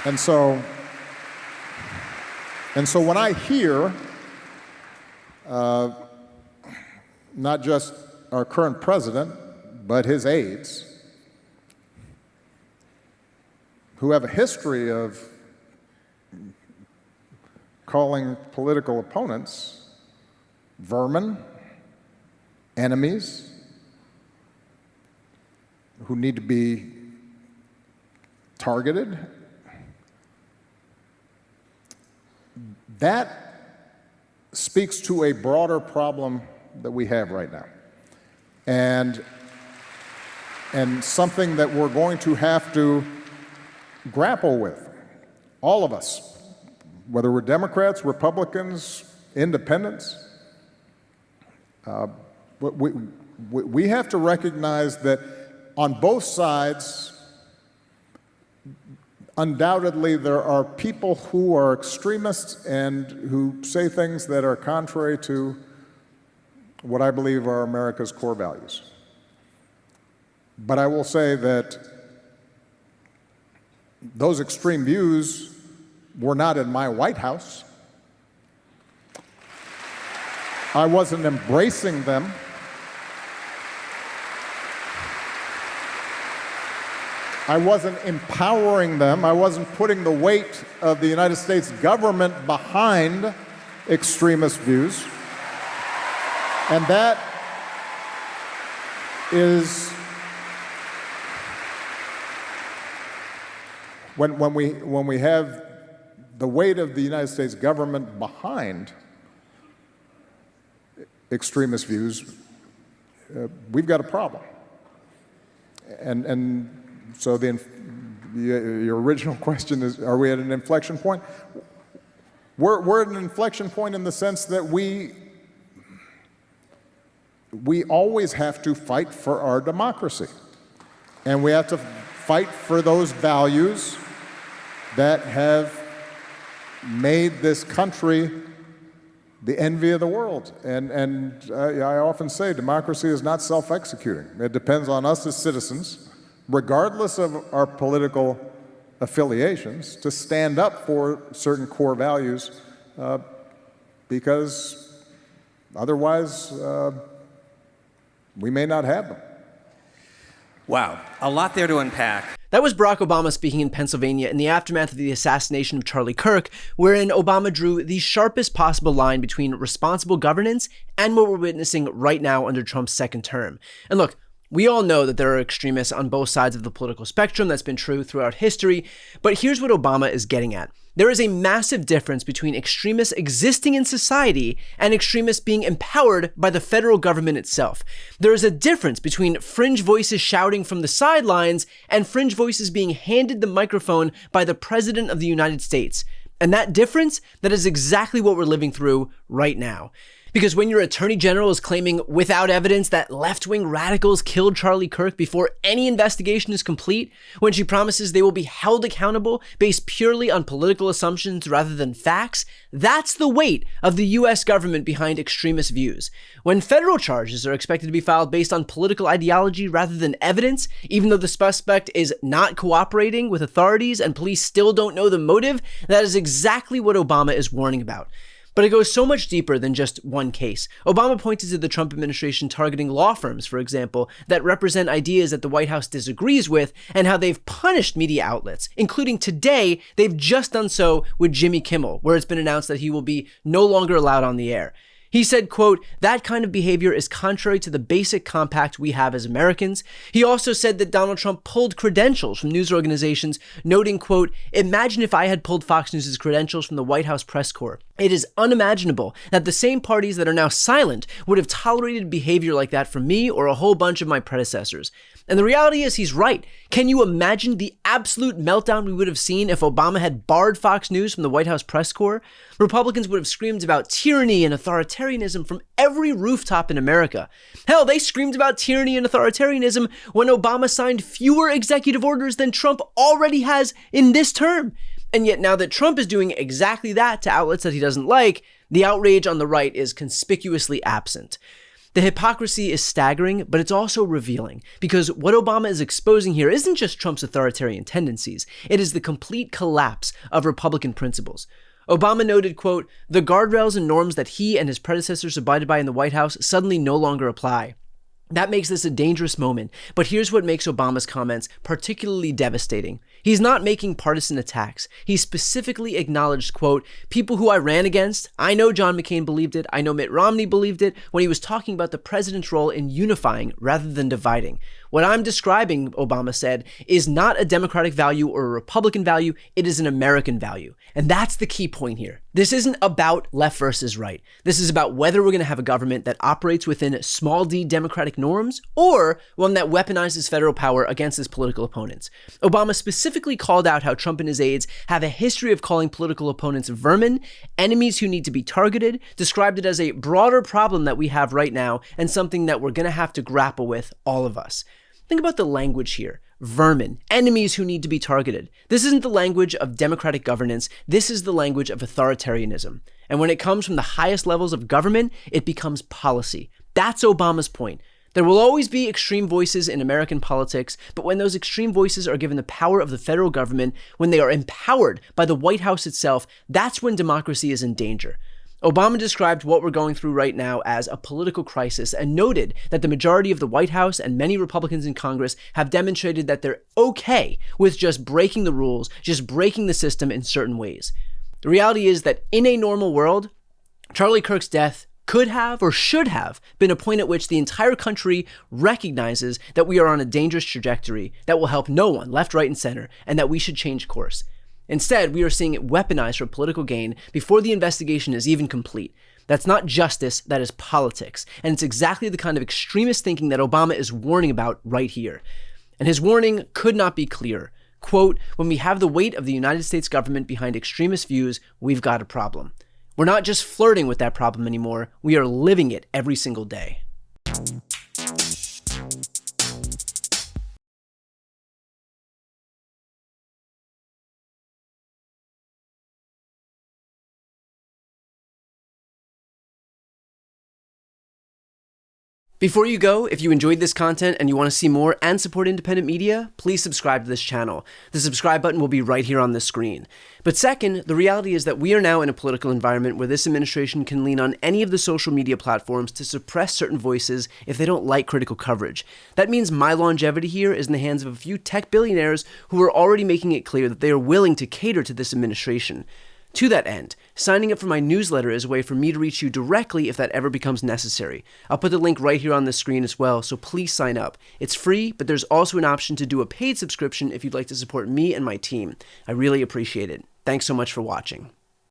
And so when I hear not just our current president, but his aides, who have a history of calling political opponents vermin, enemies, who need to be targeted, that speaks to a broader problem that we have right now. And something that we're going to have to grapple with, all of us, whether we're Democrats, Republicans, independents. We have to recognize that on both sides, undoubtedly there are people who are extremists and who say things that are contrary to what I believe are America's core values. But I will say that those extreme views were not in my White House. I wasn't embracing them. I wasn't empowering them. I wasn't putting the weight of the United States government behind extremist views. And that is when we have the weight of the United States government behind extremist views, we've got a problem. And so your original question is, are we at an inflection point? We're at an inflection point in the sense that we always have to fight for our democracy. And we have to fight for those values that have made this country the envy of the world. And I often say democracy is not self-executing. It depends on us as citizens, regardless of our political affiliations, to stand up for certain core values, because otherwise we may not have them. Wow, a lot there to unpack. That was Barack Obama speaking in Pennsylvania in the aftermath of the assassination of Charlie Kirk, wherein Obama drew the sharpest possible line between responsible governance and what we're witnessing right now under Trump's second term. And look, we all know that there are extremists on both sides of the political spectrum. That's been true throughout history. But here's what Obama is getting at. There is a massive difference between extremists existing in society and extremists being empowered by the federal government itself. There is a difference between fringe voices shouting from the sidelines and fringe voices being handed the microphone by the President of the United States. And that difference, that is exactly what we're living through right now. Because when your attorney general is claiming without evidence that left-wing radicals killed Charlie Kirk before any investigation is complete, when she promises they will be held accountable based purely on political assumptions rather than facts, that's the weight of the US government behind extremist views. When federal charges are expected to be filed based on political ideology rather than evidence, even though the suspect is not cooperating with authorities and police still don't know the motive, that is exactly what Obama is warning about. But it goes so much deeper than just one case. Obama pointed to the Trump administration targeting law firms, for example, that represent ideas that the White House disagrees with, and how they've punished media outlets, including today, they've just done so with Jimmy Kimmel, where it's been announced that he will be no longer allowed on the air. He said, quote, "That kind of behavior is contrary to the basic compact we have as Americans." He also said that Donald Trump pulled credentials from news organizations, noting, quote, "Imagine if I had pulled Fox News' credentials from the White House press corps. It is unimaginable that the same parties that are now silent would have tolerated behavior like that from me or a whole bunch of my predecessors." And the reality is he's right. Can you imagine the absolute meltdown we would have seen if Obama had barred Fox News from the White House press corps? Republicans would have screamed about tyranny and authoritarianism from every rooftop in America. Hell, they screamed about tyranny and authoritarianism when Obama signed fewer executive orders than Trump already has in this term. And yet now that Trump is doing exactly that to outlets that he doesn't like, the outrage on the right is conspicuously absent. The hypocrisy is staggering, but it's also revealing, because what Obama is exposing here isn't just Trump's authoritarian tendencies, it is the complete collapse of Republican principles. Obama noted, quote, "The guardrails and norms that he and his predecessors abided by in the White House suddenly no longer apply." That makes this a dangerous moment, but here's what makes Obama's comments particularly devastating. He's not making partisan attacks. He specifically acknowledged, quote, "People who I ran against, I know John McCain believed it, I know Mitt Romney believed it, when he was talking about the president's role in unifying rather than dividing. What I'm describing," Obama said, "is not a Democratic value or a Republican value, it is an American value." And that's the key point here. This isn't about left versus right. This is about whether we're going to have a government that operates within small d democratic norms or one that weaponizes federal power against its political opponents. Obama specifically called out how Trump and his aides have a history of calling political opponents vermin, enemies who need to be targeted, described it as a broader problem that we have right now and something that we're going to have to grapple with, all of us. Think about the language here. Vermin, enemies who need to be targeted. This isn't the language of democratic governance. This is the language of authoritarianism. And when it comes from the highest levels of government, it becomes policy. That's Obama's point. There will always be extreme voices in American politics, but when those extreme voices are given the power of the federal government, when they are empowered by the White House itself, that's when democracy is in danger. Obama described what we're going through right now as a political crisis and noted that the majority of the White House and many Republicans in Congress have demonstrated that they're okay with just breaking the rules, just breaking the system in certain ways. The reality is that in a normal world, Charlie Kirk's death could have or should have been a point at which the entire country recognizes that we are on a dangerous trajectory that will help no one, left, right, and center, and that we should change course. Instead, we are seeing it weaponized for political gain before the investigation is even complete. That's not justice, that is politics. And it's exactly the kind of extremist thinking that Obama is warning about right here. And his warning could not be clearer. Quote, "When we have the weight of the United States government behind extremist views, we've got a problem. We're not just flirting with that problem anymore, we are living it every single day." Before you go, if you enjoyed this content and you want to see more and support independent media, please subscribe to this channel. The subscribe button will be right here on the screen. But second, the reality is that we are now in a political environment where this administration can lean on any of the social media platforms to suppress certain voices if they don't like critical coverage. That means my longevity here is in the hands of a few tech billionaires who are already making it clear that they are willing to cater to this administration. To that end, signing up for my newsletter is a way for me to reach you directly if that ever becomes necessary. I'll put the link right here on the screen as well, so please sign up. It's free, but there's also an option to do a paid subscription if you'd like to support me and my team. I really appreciate it. Thanks so much for watching.